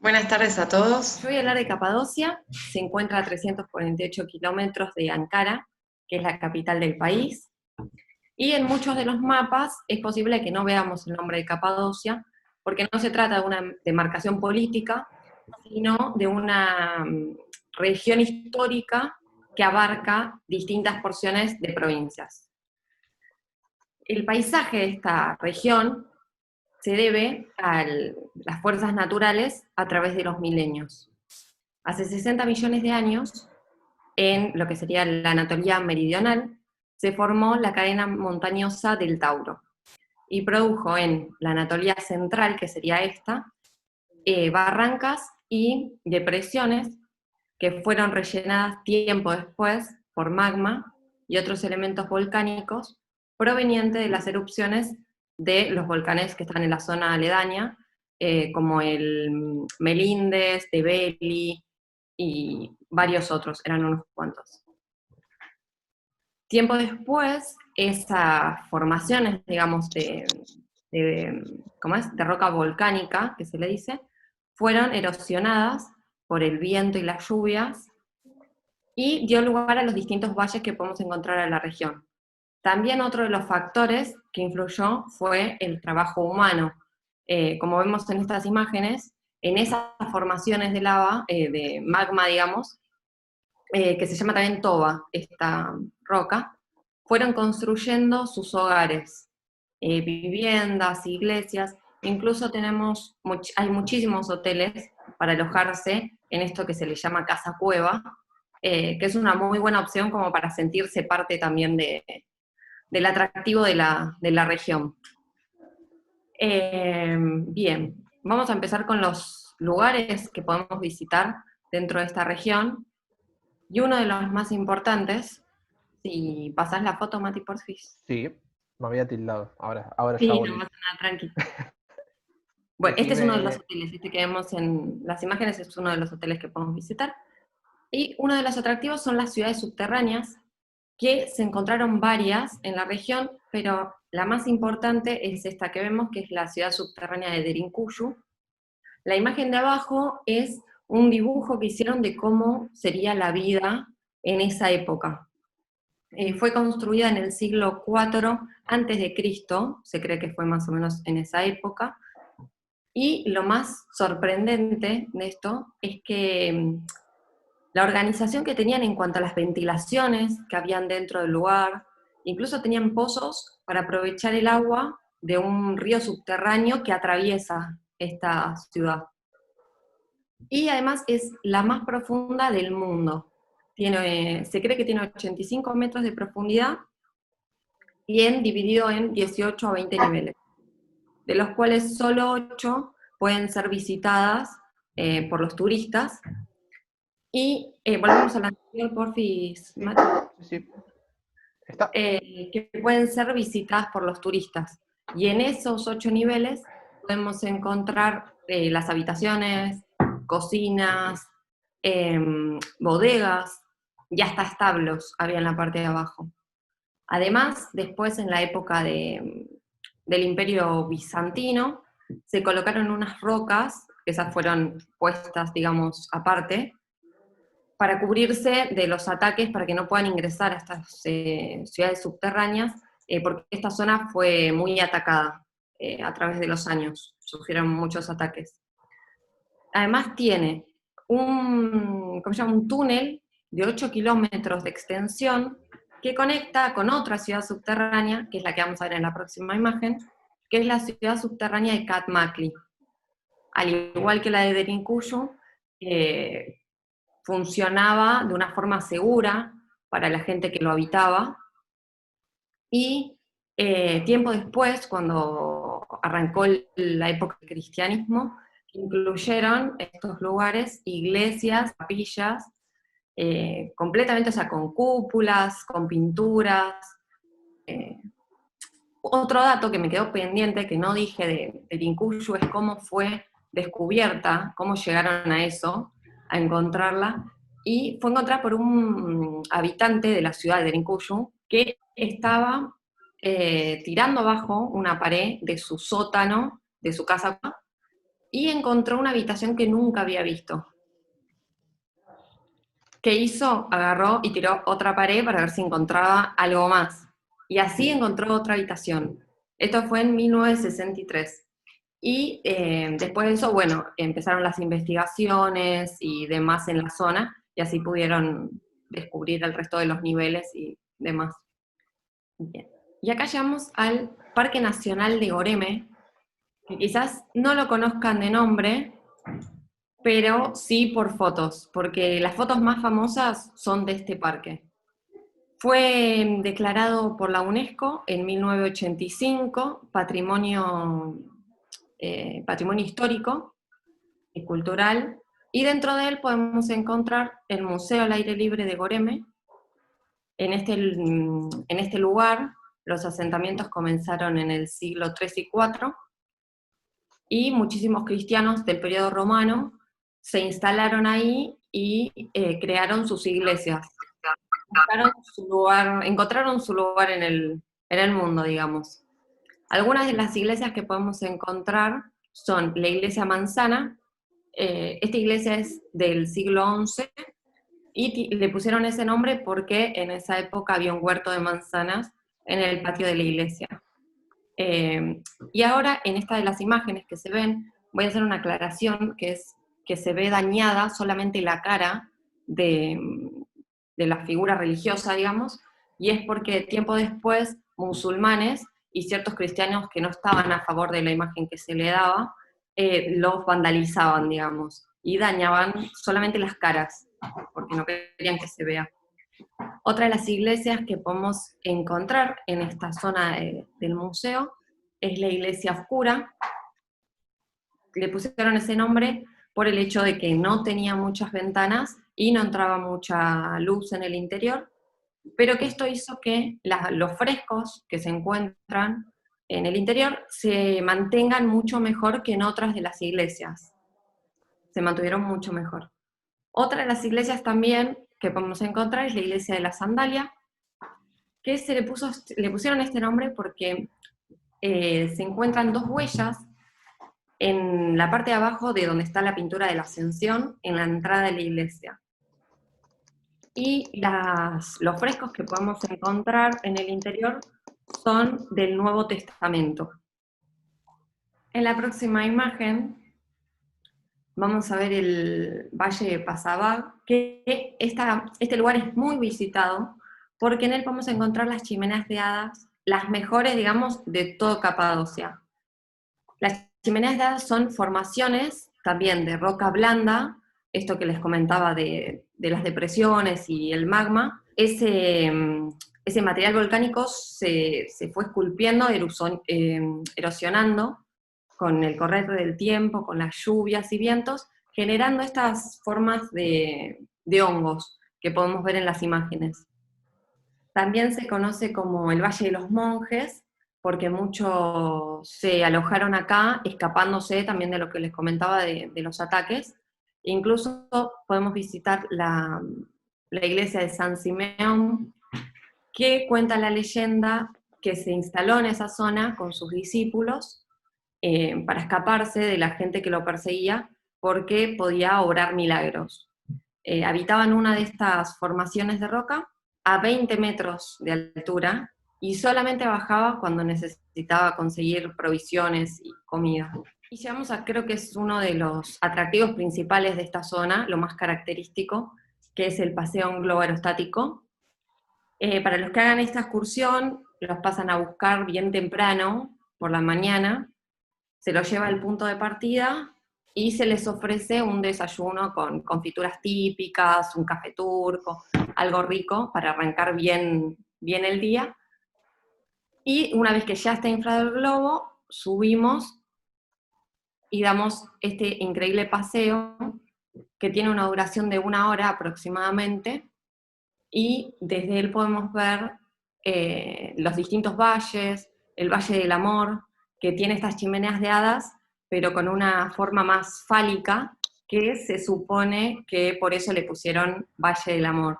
Buenas tardes a todos. Yo voy a hablar de Capadocia, se encuentra a 348 kilómetros de Ankara, que es la capital del país, y en muchos de los mapas es posible que no veamos el nombre de Capadocia, porque no se trata de una demarcación política, sino de una región histórica que abarca distintas porciones de provincias. El paisaje de esta región se debe a las fuerzas naturales a través de los milenios. Hace 60 millones de años, en lo que sería la Anatolia meridional, se formó la cadena montañosa del Tauro, y produjo en la Anatolia central, que sería esta, barrancas y depresiones que fueron rellenadas tiempo después por magma y otros elementos volcánicos provenientes de las erupciones de los volcanes que están en la zona aledaña, como el Melindres, Tebeli y varios otros, eran unos cuantos. Tiempo después, esas formaciones, digamos, ¿cómo es?, de roca volcánica, que se le dice, fueron erosionadas por el viento y las lluvias, y dio lugar a los distintos valles que podemos encontrar en la región. También otro de los factores que influyó fue el trabajo humano. Como vemos en estas imágenes, en esas formaciones de lava, de magma, digamos, que se llama también toba, esta roca, fueron construyendo sus hogares, viviendas, iglesias, incluso hay muchísimos hoteles para alojarse en esto que se le llama casa cueva, que es una muy buena opción como para sentirse parte también del atractivo de la región. Bien, vamos a empezar con los lugares que podemos visitar dentro de esta región, y uno de los más importantes, si pasás la foto, Mati, por fin. Sí, me había tildado, ahora ya Sí, volví. no pasa nada, tranqui. Bueno, este es uno de los hoteles, este que vemos en las imágenes es uno de los hoteles que podemos visitar. Y uno de los atractivos son las ciudades subterráneas, que se encontraron varias en la región, pero la más importante es esta que vemos, que es la ciudad subterránea de Derinkuyu. La imagen de abajo es un dibujo que hicieron de cómo sería la vida en esa época. Fue construida en el siglo IV antes de Cristo, se cree que fue más o menos en esa época, y lo más sorprendente de esto es que la organización que tenían en cuanto a las ventilaciones que habían dentro del lugar, incluso tenían pozos para aprovechar el agua de un río subterráneo que atraviesa esta ciudad. Y además es la más profunda del mundo. Se cree que tiene 85 metros de profundidad, y dividido en 18 a 20 niveles, de los cuales solo 8 pueden ser visitadas por los turistas. Y volvemos a la anterior, porfis, Mati. Sí. Está. Que pueden ser visitadas por los turistas. Y en esos 8 niveles podemos encontrar las habitaciones, cocinas, bodegas, y hasta establos había en la parte de abajo. Además, después en la época del Imperio Bizantino, se colocaron unas rocas, que esas fueron puestas, digamos, aparte, para cubrirse de los ataques, para que no puedan ingresar a estas ciudades subterráneas, porque esta zona fue muy atacada a través de los años, sufrieron muchos ataques. Además tiene un túnel de 8 kilómetros de extensión que conecta con otra ciudad subterránea, que es la que vamos a ver en la próxima imagen, que es la ciudad subterránea de Katmakli. Al igual que la de Derinkuyu, funcionaba de una forma segura para la gente que lo habitaba, y tiempo después, cuando arrancó la época del cristianismo, incluyeron estos lugares iglesias, capillas, completamente, o sea, con cúpulas, con pinturas. Otro dato que me quedó pendiente, que no dije de Derinkuyu, es cómo fue descubierta, cómo llegaron a eso, a encontrarla, y fue encontrada por un habitante de la ciudad de Derinkuyu, que estaba tirando abajo una pared de su sótano, de su casa, y encontró una habitación que nunca había visto. ¿Qué hizo? Agarró y tiró otra pared para ver si encontraba algo más. Y así encontró otra habitación. Esto fue en 1963. Y después de eso, bueno, empezaron las investigaciones y demás en la zona, y así pudieron descubrir el resto de los niveles y demás. Bien. Y acá llegamos al Parque Nacional de Goreme, que quizás no lo conozcan de nombre, pero sí por fotos, porque las fotos más famosas son de este parque. Fue declarado por la UNESCO en 1985 patrimonio histórico y cultural, y dentro de él podemos encontrar el Museo al Aire Libre de Goreme. En este lugar los asentamientos comenzaron en el siglo III y IV, y muchísimos cristianos del periodo romano se instalaron ahí y crearon sus iglesias. Encontraron su lugar en el mundo, digamos. Algunas de las iglesias que podemos encontrar son la iglesia Manzana. Esta iglesia es del siglo XI, y le pusieron ese nombre porque en esa época había un huerto de manzanas en el patio de la iglesia. Y ahora, en esta de las imágenes que se ven, voy a hacer una aclaración, que es que se ve dañada solamente la cara de la figura religiosa, digamos, y es porque tiempo después musulmanes y ciertos cristianos que no estaban a favor de la imagen que se le daba, los vandalizaban, digamos, y dañaban solamente las caras, porque no querían que se vea. Otra de las iglesias que podemos encontrar en esta zona del museo es la iglesia oscura. Le pusieron ese nombre por el hecho de que no tenía muchas ventanas y no entraba mucha luz en el interior, pero que esto hizo que los frescos que se encuentran en el interior se mantengan mucho mejor que en otras de las iglesias. Se mantuvieron mucho mejor. Otra de las iglesias también que podemos encontrar es la iglesia de la Sandalia, que le pusieron este nombre porque se encuentran dos huellas en la parte de abajo de donde está la pintura de la Ascensión, en la entrada de la iglesia. Y los frescos que podemos encontrar en el interior son del Nuevo Testamento. En la próxima imagen vamos a ver el Valle de Pasabag, que este lugar es muy visitado porque en él podemos encontrar las chimeneas de hadas, las mejores, digamos, de todo Capadocia. Las chimeneas de hadas son formaciones también de roca blanda, esto que les comentaba de las depresiones y el magma. Ese material volcánico se fue esculpiendo, erosionando con el correr del tiempo, con las lluvias y vientos, generando estas formas de hongos que podemos ver en las imágenes. También se conoce como el Valle de los Monjes, porque muchos se alojaron acá, escapándose también de lo que les comentaba de los ataques. Incluso podemos visitar la iglesia de San Simeón, que cuenta la leyenda que se instaló en esa zona con sus discípulos para escaparse de la gente que lo perseguía, porque podía obrar milagros. Habitaban una de estas formaciones de roca a 20 metros de altura, y solamente bajaba cuando necesitaba conseguir provisiones y comida. Y llegamos a, creo que es uno de los atractivos principales de esta zona, lo más característico, que es el paseo en globo aerostático. Para los que hagan esta excursión, los pasan a buscar bien temprano, por la mañana, se los lleva al punto de partida, y se les ofrece un desayuno con confituras típicas, un café turco, algo rico para arrancar bien el día. Y una vez que ya está inflado el globo, subimos y damos este increíble paseo que tiene una duración de 1 hora aproximadamente, y desde él podemos ver los distintos valles, el Valle del Amor, que tiene estas chimeneas de hadas, pero con una forma más fálica, que se supone que por eso le pusieron Valle del Amor.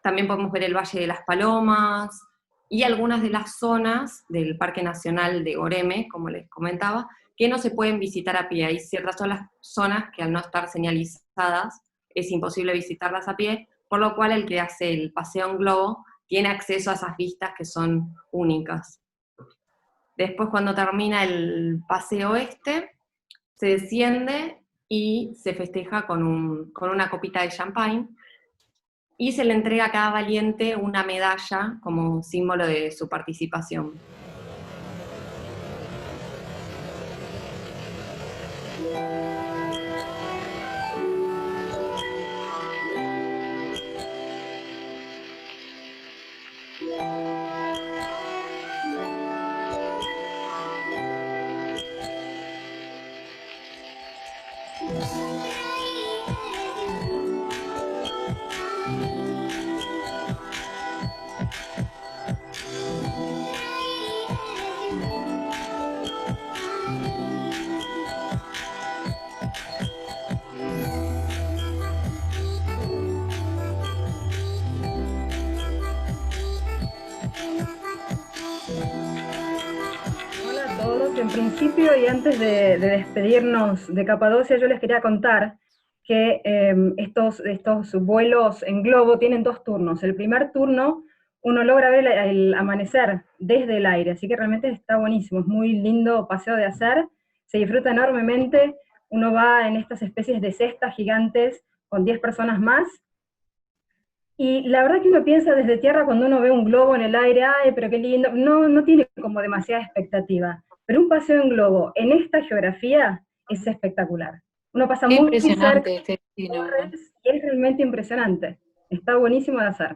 También podemos ver el Valle de las Palomas, y algunas de las zonas del Parque Nacional de Goreme, como les comentaba, que no se pueden visitar a pie. Hay ciertas zonas que al no estar señalizadas es imposible visitarlas a pie, por lo cual el que hace el paseo en globo tiene acceso a esas vistas que son únicas. Después, cuando termina el paseo se desciende y se festeja con una copita de champagne, y se le entrega a cada valiente una medalla como símbolo de su participación. En principio, y antes de despedirnos de Capadocia, yo les quería contar que estos vuelos en globo tienen 2 turnos. El primer turno uno logra ver el amanecer desde el aire, así que realmente está buenísimo, es muy lindo paseo de hacer, se disfruta enormemente, uno va en estas especies de cestas gigantes con 10 personas más, y la verdad que uno piensa desde tierra cuando uno ve un globo en el aire, ay, pero qué lindo, no tiene como demasiada expectativa. Pero un paseo en globo en esta geografía es espectacular. Uno pasa muy cerca de torres y es realmente impresionante. Está buenísimo de hacer.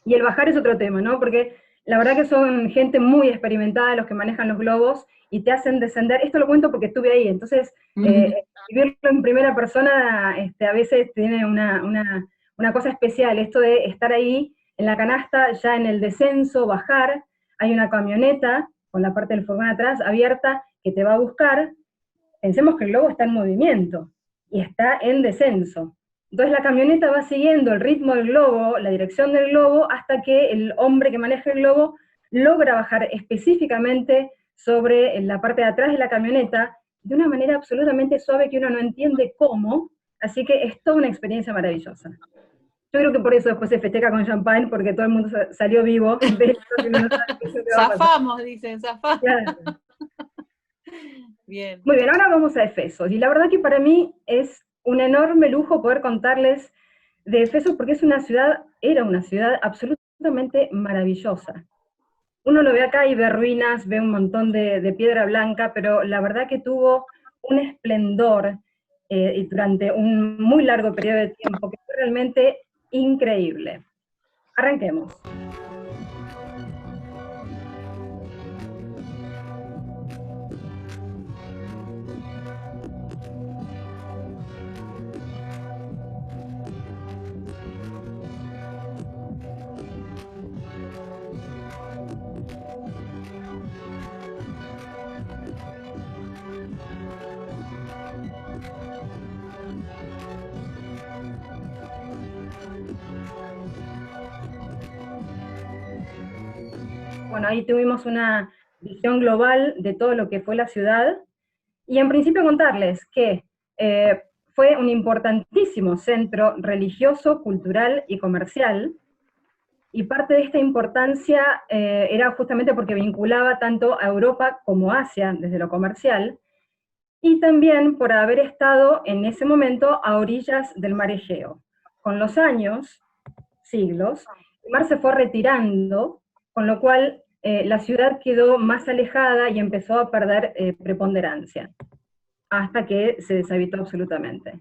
Y el bajar es otro tema, ¿no? Porque la verdad que son gente muy experimentada los que manejan los globos y te hacen descender. Esto lo cuento porque estuve ahí, entonces vivirlo en primera persona a veces tiene una cosa especial, esto de estar ahí en la canasta, ya en el descenso, bajar, hay una camioneta con la parte del furgón atrás abierta que te va a buscar. Pensemos que el globo está en movimiento y está en descenso. Entonces la camioneta va siguiendo el ritmo del globo, la dirección del globo, hasta que el hombre que maneja el globo logra bajar específicamente sobre la parte de atrás de la camioneta de una manera absolutamente suave que uno no entiende cómo, así que es toda una experiencia maravillosa. Yo creo que por eso después se festeja con champagne, porque todo el mundo salió vivo de esto que no sabe qué va a pasar. Zafamos, dicen, zafamos. Claro. Bien. Muy bien, ahora vamos a Efesos, y la verdad que para mí es un enorme lujo poder contarles de Efesos, porque era una ciudad absolutamente maravillosa. Uno lo ve acá y ve ruinas, ve un montón de piedra blanca, pero la verdad que tuvo un esplendor y durante un muy largo periodo de tiempo que fue realmente increíble. Arranquemos. Bueno, ahí tuvimos una visión global de todo lo que fue la ciudad, y en principio contarles que fue un importantísimo centro religioso, cultural y comercial, y parte de esta importancia era justamente porque vinculaba tanto a Europa como a Asia desde lo comercial, y también por haber estado en ese momento a orillas del mar Egeo. Con los años, siglos, el mar se fue retirando, con lo cual la ciudad quedó más alejada y empezó a perder preponderancia, hasta que se deshabitó absolutamente.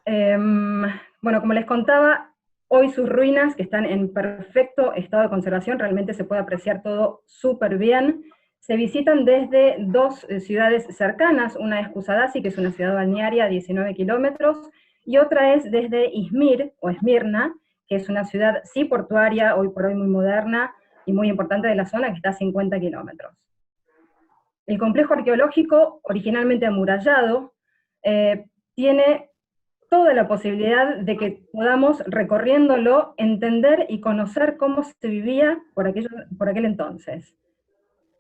Bueno, como les contaba, hoy sus ruinas, que están en perfecto estado de conservación, realmente se puede apreciar todo súper bien, se visitan desde 2 ciudades cercanas, una es Kusadasi, que es una ciudad balnearia a 19 kilómetros, y otra es desde Izmir, o Esmirna, que es una ciudad sí portuaria, hoy por hoy muy moderna, y muy importante de la zona, que está a 50 kilómetros. El complejo arqueológico, originalmente amurallado, tiene toda la posibilidad de que podamos, recorriéndolo, entender y conocer cómo se vivía por aquel entonces.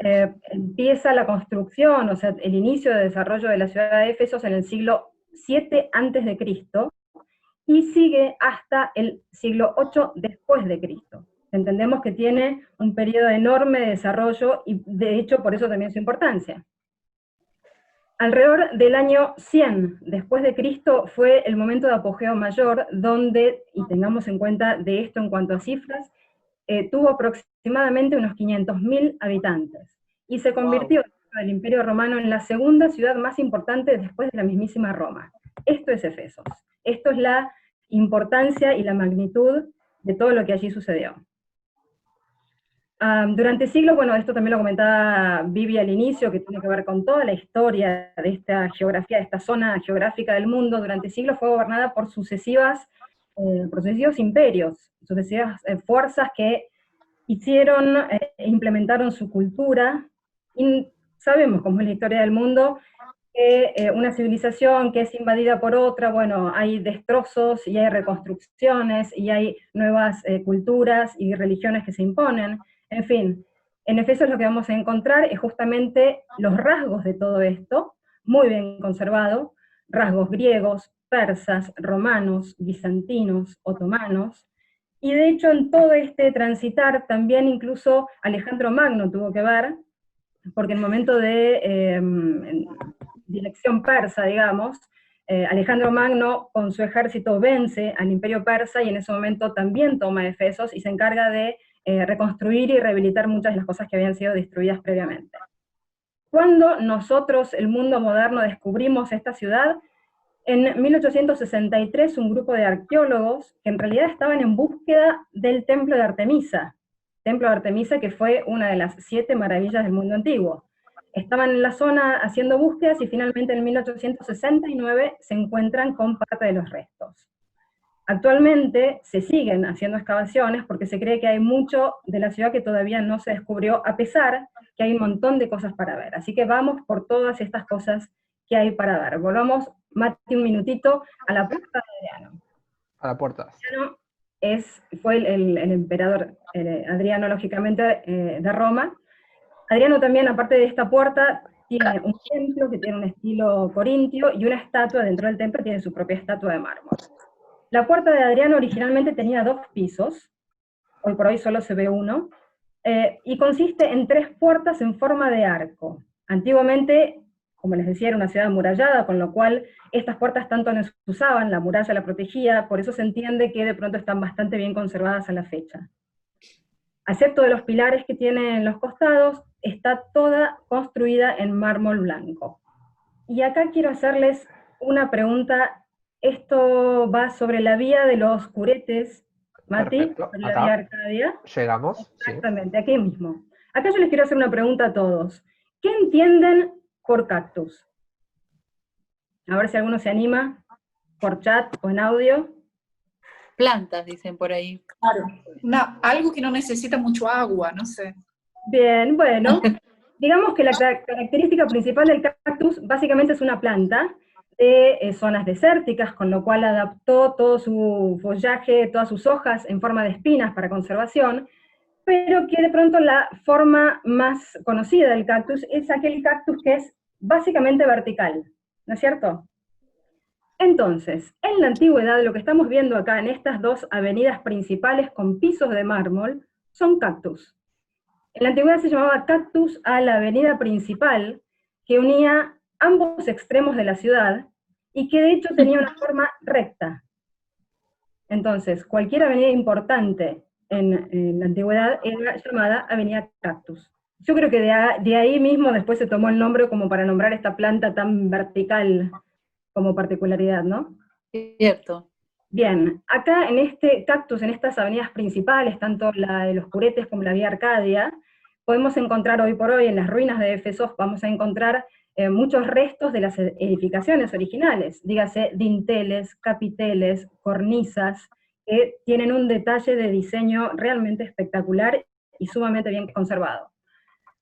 empieza la construcción, o sea, el inicio de desarrollo de la ciudad de Éfesos en el siglo 7 antes de Cristo, y sigue hasta el siglo 8 después de Cristo. Entendemos que tiene un periodo enorme de desarrollo, y de hecho por eso también su importancia. Alrededor del año 100 después de Cristo fue el momento de apogeo mayor, donde, y tengamos en cuenta de esto en cuanto a cifras, tuvo aproximadamente unos 500.000 habitantes, y se convirtió dentro del Imperio Romano en la segunda ciudad más importante después de la mismísima Roma. Esto es Éfesos. Esto es la importancia y la magnitud de todo lo que allí sucedió. Durante siglos, bueno, esto también lo comentaba Vivi al inicio, que tiene que ver con toda la historia de esta geografía, de esta zona geográfica del mundo. Durante siglos fue gobernada por sucesivos imperios, sucesivas fuerzas que hicieron e implementaron su cultura, y sabemos cómo es la historia del mundo, que una civilización que es invadida por otra, bueno, hay destrozos y hay reconstrucciones y hay nuevas culturas y religiones que se imponen. En fin, en Efesios lo que vamos a encontrar es justamente los rasgos de todo esto, muy bien conservado, rasgos griegos, persas, romanos, bizantinos, otomanos, y de hecho en todo este transitar también incluso Alejandro Magno tuvo que ver, porque en el momento de dirección persa, digamos, Alejandro Magno con su ejército vence al imperio persa y en ese momento también toma Efesos y se encarga de reconstruir y rehabilitar muchas de las cosas que habían sido destruidas previamente. Cuando nosotros, el mundo moderno, descubrimos esta ciudad, en 1863 un grupo de arqueólogos que en realidad estaban en búsqueda del templo de Artemisa que fue una de las 7 maravillas del mundo antiguo. Estaban en la zona haciendo búsquedas y finalmente en 1869 se encuentran con parte de los restos. Actualmente se siguen haciendo excavaciones porque se cree que hay mucho de la ciudad que todavía no se descubrió, a pesar que hay un montón de cosas para ver. Así que vamos por todas estas cosas que hay para ver. Volvamos, Mati, un minutito a la puerta de Adriano. A la puerta. Adriano fue el emperador Adriano, lógicamente, de Roma. Adriano también, aparte de esta puerta, tiene un templo que tiene un estilo corintio, y una estatua dentro del templo tiene su propia estatua de mármol. La puerta de Adriano originalmente tenía 2 pisos, hoy por hoy solo se ve uno, y consiste en 3 puertas en forma de arco. Antiguamente, como les decía, era una ciudad amurallada, con lo cual estas puertas tanto no se usaban, la muralla la protegía, por eso se entiende que de pronto están bastante bien conservadas a la fecha. Excepto de los pilares que tiene en los costados, está toda construida en mármol blanco. Y acá quiero hacerles una pregunta. Esto va sobre la vía de los curetes, Mati, Perfecto. sobre la vía Arcadia. Llegamos. Exactamente, sí. Aquí mismo. Acá yo les quiero hacer una pregunta a todos. ¿Qué entienden por cactus? A ver si alguno se anima, por chat o en audio. Plantas, dicen por ahí. Claro, algo que no necesita mucho agua, no sé. Bien, bueno, digamos que la característica principal del cactus básicamente es una planta de zonas desérticas, con lo cual adaptó todo su follaje, todas sus hojas en forma de espinas para conservación, pero que de pronto la forma más conocida del cactus es aquel cactus que es básicamente vertical, ¿no es cierto? Entonces, en la antigüedad, lo que estamos viendo acá en estas 2 avenidas principales con pisos de mármol, son cactus. En la antigüedad se llamaba cactus a la avenida principal, que unía ambos extremos de la ciudad, y que de hecho tenía una forma recta. Entonces, cualquier avenida importante en la antigüedad era llamada Avenida Cactus. Yo creo que de ahí mismo después se tomó el nombre como para nombrar esta planta tan vertical como particularidad, ¿no? Cierto. Bien, acá en este cactus, en estas avenidas principales, tanto la de los Curetes como la vía Arcadia, podemos encontrar hoy por hoy en las ruinas de Éfesos, vamos a encontrar muchos restos de las edificaciones originales, dígase dinteles, capiteles, cornisas, que tienen un detalle de diseño realmente espectacular y sumamente bien conservado.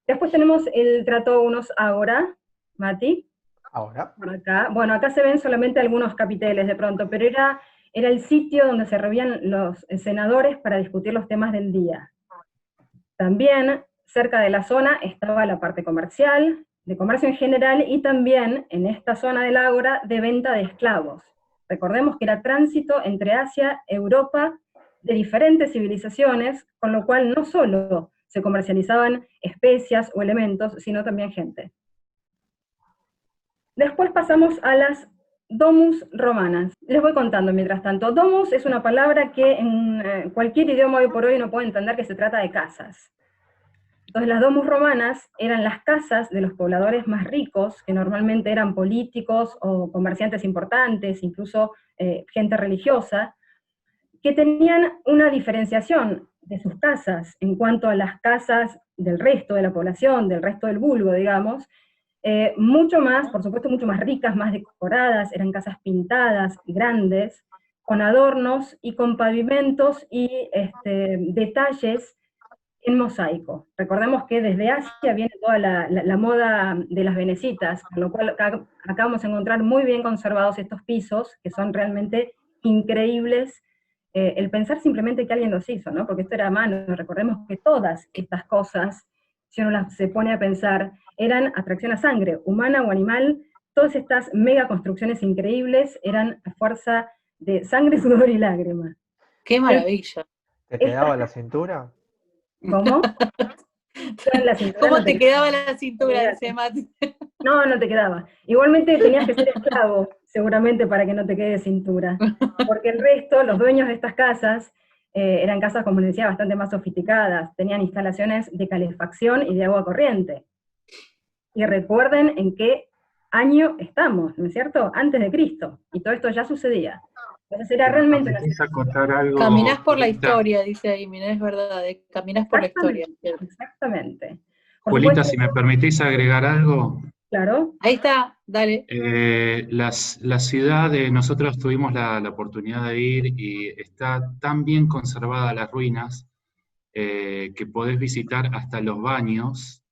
Después tenemos el Trato Unos Ágora, Mati. Ahora. Por acá. Bueno, acá se ven solamente algunos capiteles de pronto, pero era el sitio donde se reunían los senadores para discutir los temas del día. También cerca de la zona estaba la parte comercial, de comercio en general, y también en esta zona del ágora de venta de esclavos. Recordemos que era tránsito entre Asia, Europa, de diferentes civilizaciones, con lo cual no solo se comercializaban especias o elementos, sino también gente. Después pasamos a las domus romanas. Les voy contando mientras tanto. Domus es una palabra que en cualquier idioma hoy por hoy uno puede entender que se trata de casas. Entonces las domus romanas eran las casas de los pobladores más ricos, que normalmente eran políticos o comerciantes importantes, incluso gente religiosa, que tenían una diferenciación de sus casas en cuanto a las casas del resto de la población, del resto del vulgo, digamos, mucho más, por supuesto, mucho más ricas, más decoradas, eran casas pintadas, grandes, con adornos y con pavimentos y detalles en mosaico. Recordemos que desde Asia viene toda la moda de las venecitas, con lo cual acá vamos a encontrar muy bien conservados estos pisos, que son realmente increíbles, el pensar simplemente que alguien los hizo, ¿no? Porque esto era a mano. Recordemos que todas estas cosas, si uno se pone a pensar, eran atracción a sangre, humana o animal. Todas estas mega construcciones increíbles eran a fuerza de sangre, sudor y lágrimas. ¡Qué maravilla! ¿Te quedaba la cintura? ¿Cómo? La cintura ¿Cómo no te quedaba la cintura? Dice Mati. No, no te quedaba. Igualmente tenías que ser esclavo, seguramente, para que no te quede cintura. Porque el resto, los dueños de estas casas, eran casas, como les decía, bastante más sofisticadas, tenían instalaciones de calefacción y de agua corriente. Y recuerden en qué año estamos, ¿no es cierto? Antes de Cristo, y todo esto ya sucedía. Entonces era realmente una acotar algo. Caminás por la Julita. historia, dice ahí, mira, es verdad, caminás por la historia. Exactamente. Por Julita, supuesto, si me permitís agregar algo. claro. Ahí está, dale. La ciudad, nosotros tuvimos la oportunidad de ir y está tan bien conservada las ruinas que podés visitar hasta los baños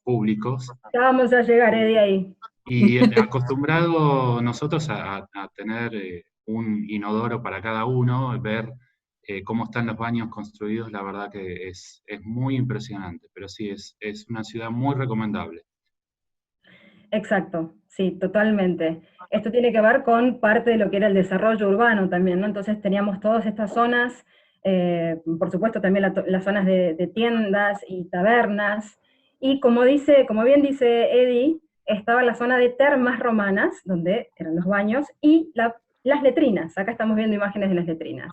públicos. Ya vamos a llegar, Eddie, ahí. Y acostumbrado nosotros a tener un inodoro para cada uno, ver cómo están los baños construidos, la verdad que es muy impresionante, pero sí, es una ciudad muy recomendable. Exacto, sí, totalmente. Esto tiene que ver con parte de lo que era el desarrollo urbano también, ¿no? Entonces teníamos todas estas zonas, por supuesto también las zonas de tiendas y tabernas, y como bien dice Eddie, estaba la zona de termas romanas, donde eran los baños, y las letrinas. Acá estamos viendo imágenes de las letrinas.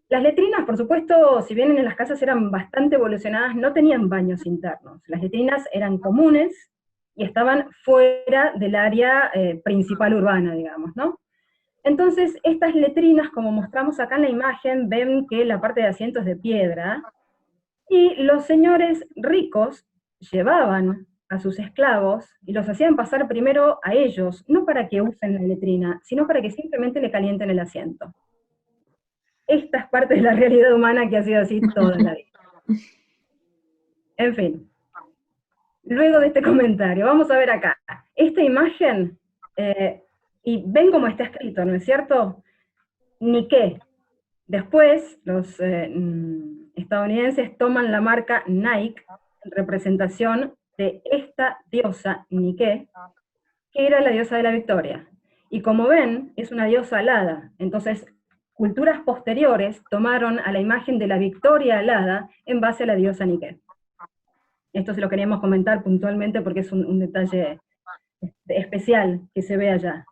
Las letrinas, por supuesto, si bien en las casas eran bastante evolucionadas, no tenían baños internos. Las letrinas eran comunes y estaban fuera del área principal urbana, digamos, ¿no? Entonces, estas letrinas, como mostramos acá en la imagen, ven que la parte de asiento es de piedra, y los señores ricos llevaban a sus esclavos y los hacían pasar primero a ellos, no para que usen la letrina, sino para que simplemente le calienten el asiento. Esta es parte de la realidad humana que ha sido así toda la vida. En fin. Luego de este comentario, vamos a ver acá. Esta imagen, y ven cómo está escrito, ¿no es cierto? Nike. Después, los estadounidenses toman la marca Nike en representación de esta diosa Nike, que era la diosa de la victoria. Y como ven, es una diosa alada. Entonces, culturas posteriores tomaron a la imagen de la victoria alada en base a la diosa Nike. Esto se lo queríamos comentar puntualmente porque es un detalle especial que se ve allá.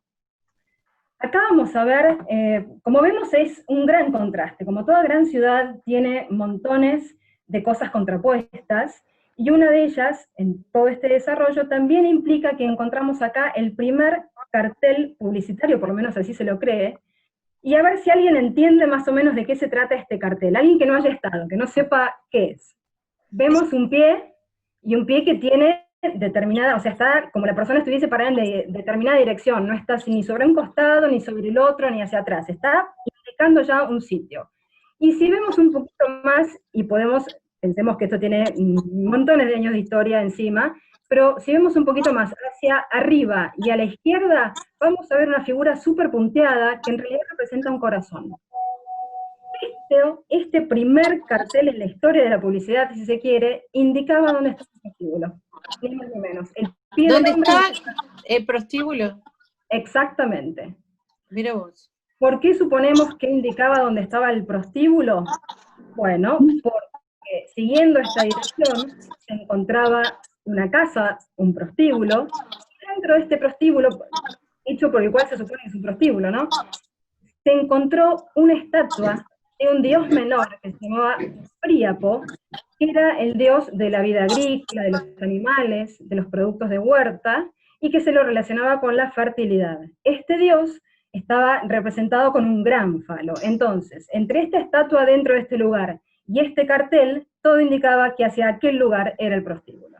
Acá vamos a ver, como vemos es un gran contraste, como toda gran ciudad tiene montones de cosas contrapuestas, y una de ellas, en todo este desarrollo, también implica que encontramos acá el primer cartel publicitario, por lo menos así se lo cree, y a ver si alguien entiende más o menos de qué se trata este cartel, alguien que no haya estado, que no sepa qué es. Vemos un pie, y un pie que tiene determinada, o sea, está como la persona estuviese parada en determinada dirección, no está ni sobre un costado, ni sobre el otro, ni hacia atrás, está indicando ya un sitio. Y si vemos un poquito más, y pensemos que esto tiene montones de años de historia encima, pero si vemos un poquito más hacia arriba y a la izquierda, vamos a ver una figura súper punteada que en realidad representa un corazón. Este primer cartel en la historia de la publicidad, si se quiere, indicaba dónde estaba el prostíbulo, ni más ni menos. El pie ¿Dónde del hombre- está el prostíbulo? Exactamente. Mira vos. ¿Por qué suponemos que indicaba dónde estaba el prostíbulo? Bueno, porque siguiendo esta dirección se encontraba una casa, un prostíbulo, y dentro de este prostíbulo, hecho por el cual se supone que es un prostíbulo, ¿no? Se encontró una estatua de un dios menor que se llamaba Príapo, que era el dios de la vida agrícola, de los animales, de los productos de huerta, y que se lo relacionaba con la fertilidad. Este dios estaba representado con un gran falo. Entonces, entre esta estatua dentro de este lugar y este cartel, todo indicaba que hacia aquel lugar era el prostíbulo.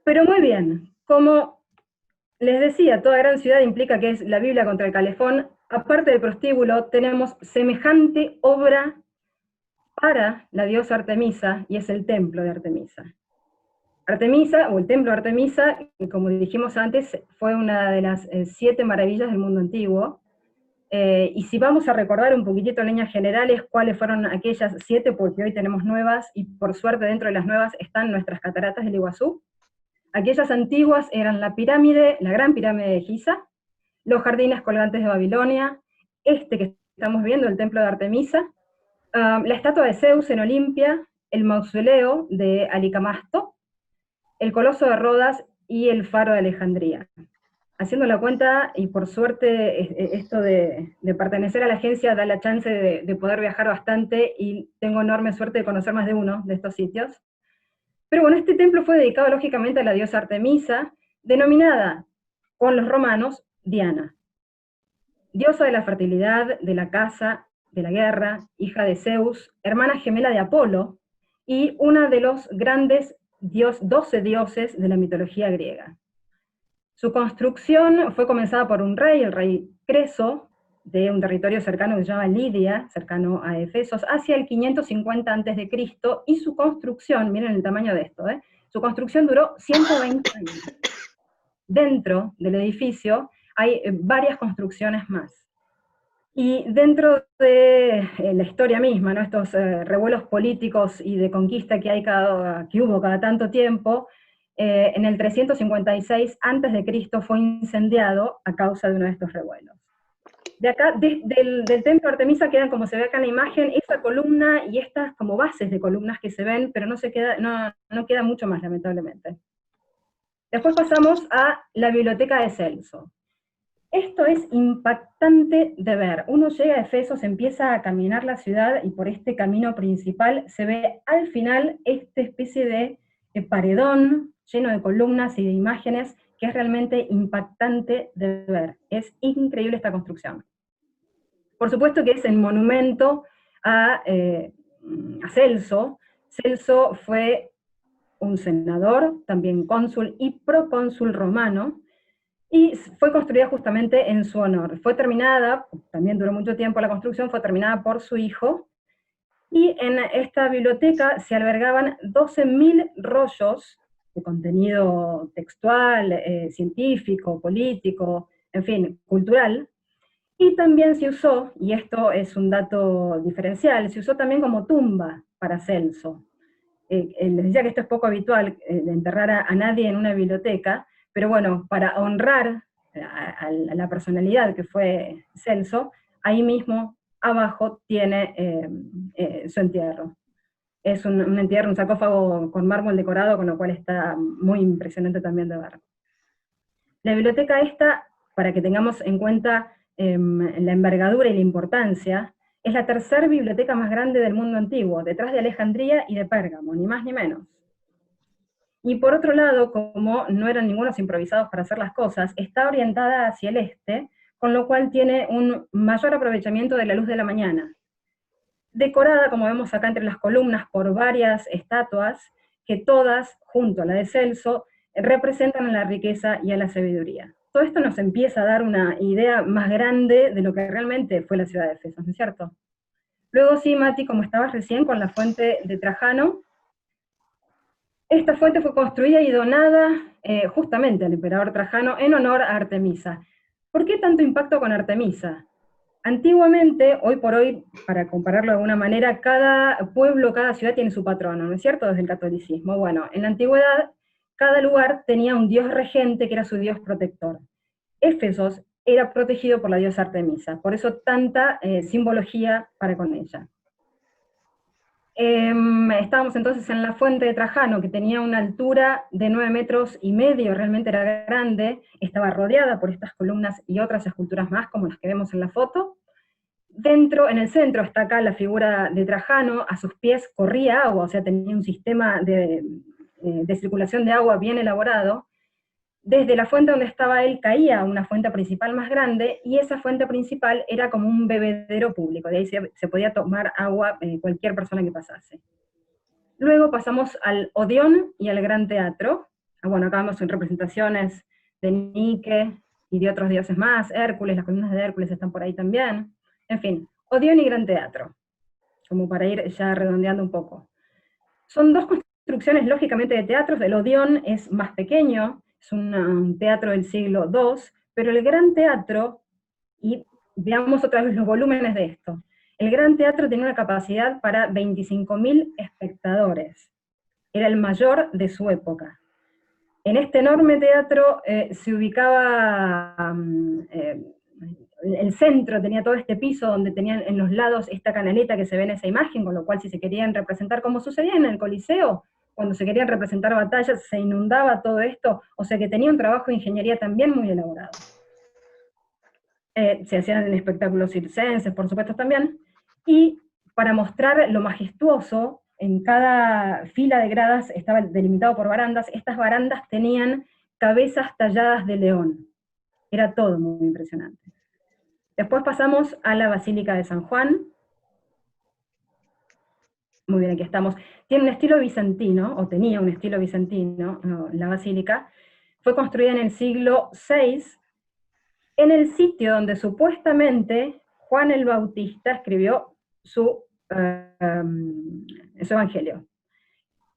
Pero muy bien, como les decía, toda gran ciudad implica que es la Biblia contra el calefón. Aparte del prostíbulo, tenemos semejante obra para la diosa Artemisa, y es el templo de Artemisa. Artemisa, o el templo de Artemisa, como dijimos antes, fue una de las 7 maravillas del mundo antiguo. Y si vamos a recordar un poquitito en líneas generales cuáles fueron aquellas 7, porque hoy tenemos nuevas, y por suerte dentro de las nuevas están nuestras cataratas del Iguazú. Aquellas antiguas eran la pirámide, la gran pirámide de Giza, los jardines colgantes de Babilonia, este que estamos viendo, el templo de Artemisa, la estatua de Zeus en Olimpia, el mausoleo de Alicamasto, el coloso de Rodas y el faro de Alejandría. Haciendo la cuenta, y por suerte esto de pertenecer a la agencia da la chance de poder viajar bastante, y tengo enorme suerte de conocer más de uno de estos sitios. Pero bueno, este templo fue dedicado lógicamente a la diosa Artemisa, denominada con los romanos Diana, diosa de la fertilidad, de la caza, de la guerra, hija de Zeus, hermana gemela de Apolo, y una de los grandes 12 dioses de la mitología griega. Su construcción fue comenzada por un rey, el rey Creso, de un territorio cercano que se llama Lidia, cercano a Efesos, hacia el 550 a.C., y su construcción, miren el tamaño de esto, su construcción duró 120 años. Dentro del edificio hay varias construcciones más. Y dentro de la historia misma, ¿no? Estos revuelos políticos y de conquista que hubo cada tanto tiempo, en el 356 a.C. fue incendiado a causa de uno de estos revuelos. De acá, del templo de Artemisa quedan, como se ve acá en la imagen, esa columna y estas como bases de columnas que se ven, pero no queda mucho más, lamentablemente. Después pasamos a la biblioteca de Celso. Esto es impactante de ver. Uno llega a Efesos, empieza a caminar la ciudad, y por este camino principal se ve al final esta especie de paredón lleno de columnas y de imágenes que es realmente impactante de ver. Es increíble esta construcción. Por supuesto que es el monumento a Celso. Celso fue un senador, también cónsul y procónsul romano, y fue construida justamente en su honor. Fue terminada, también duró mucho tiempo la construcción, fue terminada por su hijo, y en esta biblioteca se albergaban 12.000 rollos de contenido textual, científico, político, en fin, cultural, y también se usó, y esto es un dato diferencial, se usó también como tumba para Celso. Les decía que esto es poco habitual, de enterrar a nadie en una biblioteca, pero bueno, para honrar a la personalidad que fue Celso, ahí mismo abajo tiene su entierro. Es un entierro, un sarcófago con mármol decorado, con lo cual está muy impresionante también de ver. La biblioteca esta, para que tengamos en cuenta la envergadura y la importancia, es la tercera biblioteca más grande del mundo antiguo, detrás de Alejandría y de Pérgamo, ni más ni menos. Y por otro lado, como no eran ningunos improvisados para hacer las cosas, está orientada hacia el este, con lo cual tiene un mayor aprovechamiento de la luz de la mañana. Decorada, como vemos acá entre las columnas, por varias estatuas, que todas, junto a la de Celso, representan a la riqueza y a la sabiduría. Todo esto nos empieza a dar una idea más grande de lo que realmente fue la ciudad de Efesos, ¿no es cierto? Luego sí, Mati, como estabas recién con la fuente de Trajano, esta fuente fue construida y donada justamente al emperador Trajano en honor a Artemisa. ¿Por qué tanto impacto con Artemisa? Antiguamente, hoy por hoy, para compararlo de alguna manera, cada pueblo, cada ciudad tiene su patrono, ¿no es cierto?, desde el catolicismo. Bueno, en la antigüedad, cada lugar tenía un dios regente que era su dios protector. Éfesos era protegido por la diosa Artemisa, por eso tanta simbología para con ella. Estábamos entonces en la fuente de Trajano, que tenía una altura de 9,5 metros, realmente era grande, estaba rodeada por estas columnas y otras esculturas más, como las que vemos en la foto. Dentro, en el centro, está acá la figura de Trajano, a sus pies corría agua, o sea, tenía un sistema de circulación de agua bien elaborado. Desde la fuente donde estaba él caía una fuente principal más grande, y esa fuente principal era como un bebedero público, de ahí se podía tomar agua cualquier persona que pasase. Luego pasamos al Odeón y al Gran Teatro. Bueno, acá vemos en representaciones de Nike y de otros dioses más, Hércules, las columnas de Hércules están por ahí también. En fin, Odeón y Gran Teatro, como para ir ya redondeando un poco. Son dos construcciones lógicamente de teatros. El Odeón es más pequeño, es un teatro del siglo II, pero el Gran Teatro, y veamos otra vez los volúmenes de esto, el Gran Teatro tenía una capacidad para 25.000 espectadores, era el mayor de su época. En este enorme teatro se ubicaba, el centro tenía todo este piso donde tenían en los lados esta canaleta que se ve en esa imagen, con lo cual si se querían representar como sucedía en el Coliseo, cuando se querían representar batallas, se inundaba todo esto, o sea que tenía un trabajo de ingeniería también muy elaborado. Se hacían espectáculos circenses, por supuesto también, y para mostrar lo majestuoso, en cada fila de gradas estaba delimitado por barandas. Estas barandas tenían cabezas talladas de león. Era todo muy impresionante. Después pasamos a la Basílica de San Juan. Muy bien, aquí estamos. Tiene un estilo bizantino, o tenía un estilo bizantino, la basílica. Fue construida en el siglo VI, en el sitio donde supuestamente Juan el Bautista escribió su evangelio.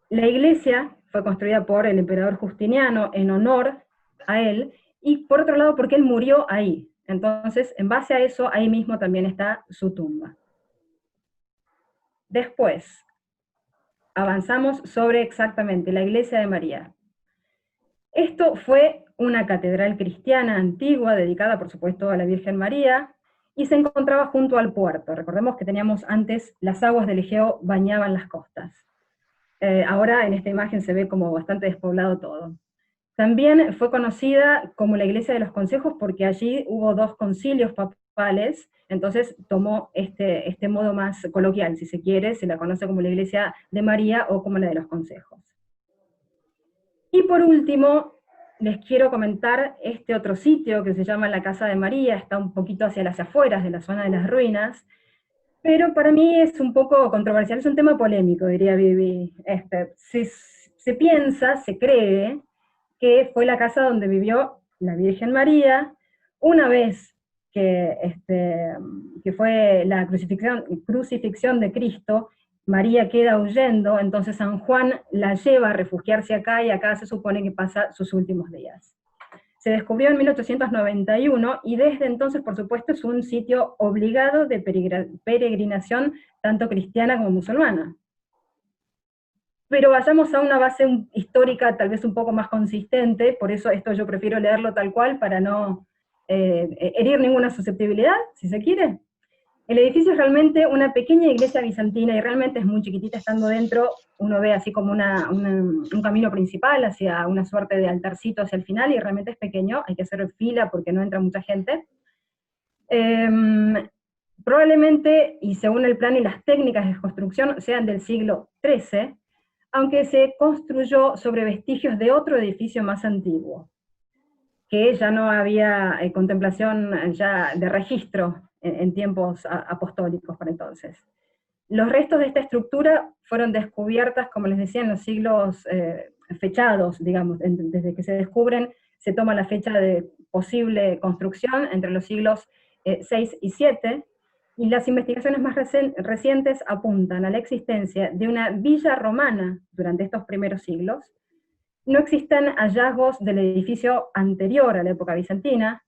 La iglesia fue construida por el emperador Justiniano en honor a él, y por otro lado porque él murió ahí. Entonces, en base a eso, ahí mismo también está su tumba. Después, avanzamos sobre exactamente la iglesia de María. Esto fue una catedral cristiana antigua, dedicada por supuesto a la Virgen María, y se encontraba junto al puerto. Recordemos que teníamos antes, las aguas del Egeo bañaban las costas. Ahora en esta imagen se ve como bastante despoblado todo. También fue conocida como la Iglesia de los Consejos porque allí hubo 2 concilios papales, entonces tomó este modo más coloquial, si se quiere, se la conoce como la Iglesia de María o como la de los Consejos. Y por último, les quiero comentar este otro sitio que se llama la Casa de María, está un poquito hacia las afueras de la zona de las ruinas, pero para mí es un poco controversial, es un tema polémico, diría Vivi. Se piensa, se cree, que fue la casa donde vivió la Virgen María, una vez que fue la crucifixión de Cristo. María queda huyendo, entonces San Juan la lleva a refugiarse acá, y acá se supone que pasa sus últimos días. Se descubrió en 1891, y desde entonces, por supuesto, es un sitio obligado de peregrinación, tanto cristiana como musulmana. Pero vayamos a una base histórica tal vez un poco más consistente, por eso esto yo prefiero leerlo tal cual, para no herir ninguna susceptibilidad, si se quiere. El edificio es realmente una pequeña iglesia bizantina, y realmente es muy chiquitita. Estando dentro, uno ve así como un camino principal hacia una suerte de altarcito hacia el final, y realmente es pequeño, hay que hacer fila porque no entra mucha gente. Probablemente, y según el plan y las técnicas de construcción, sean del siglo XIII, aunque se construyó sobre vestigios de otro edificio más antiguo, que ya no había contemplación ya de registro en tiempos apostólicos para entonces. Los restos de esta estructura fueron descubiertas, como les decía, en los siglos fechados, digamos, desde que se descubren, se toma la fecha de posible construcción entre los siglos 6 y 7, y las investigaciones más recientes apuntan a la existencia de una villa romana durante estos primeros siglos. No existen hallazgos del edificio anterior a la época bizantina,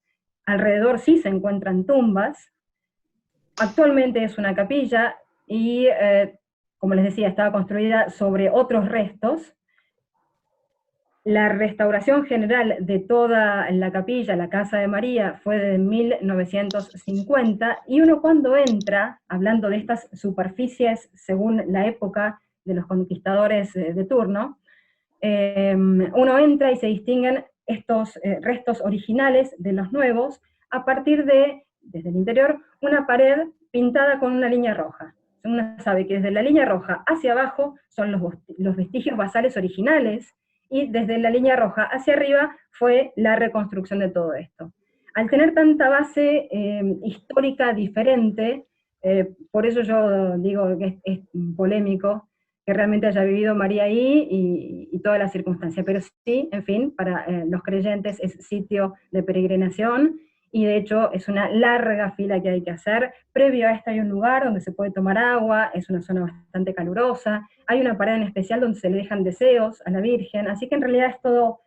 alrededor sí se encuentran tumbas, Actualmente es una capilla y, como les decía, estaba construida sobre otros restos. La restauración general de toda la capilla, la Casa de María, fue de 1950, y uno cuando entra, hablando de estas superficies según la época de los conquistadores de turno, uno entra y se distinguen estos restos originales de los nuevos, a partir de, desde el interior, una pared pintada con una línea roja. Uno sabe que desde la línea roja hacia abajo son los vestigios basales originales, y desde la línea roja hacia arriba fue la reconstrucción de todo esto. Al tener tanta base histórica diferente, por eso yo digo que es polémico que realmente haya vivido María ahí y toda la circunstancia, pero sí, en fin, para los creyentes es sitio de peregrinación, y de hecho es una larga fila que hay que hacer. Previo a esto hay un lugar donde se puede tomar agua, es una zona bastante calurosa, hay una pared en especial donde se le dejan deseos a la Virgen, así que en realidad es todo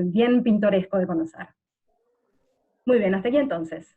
bien pintoresco de conocer. Muy bien, hasta aquí entonces.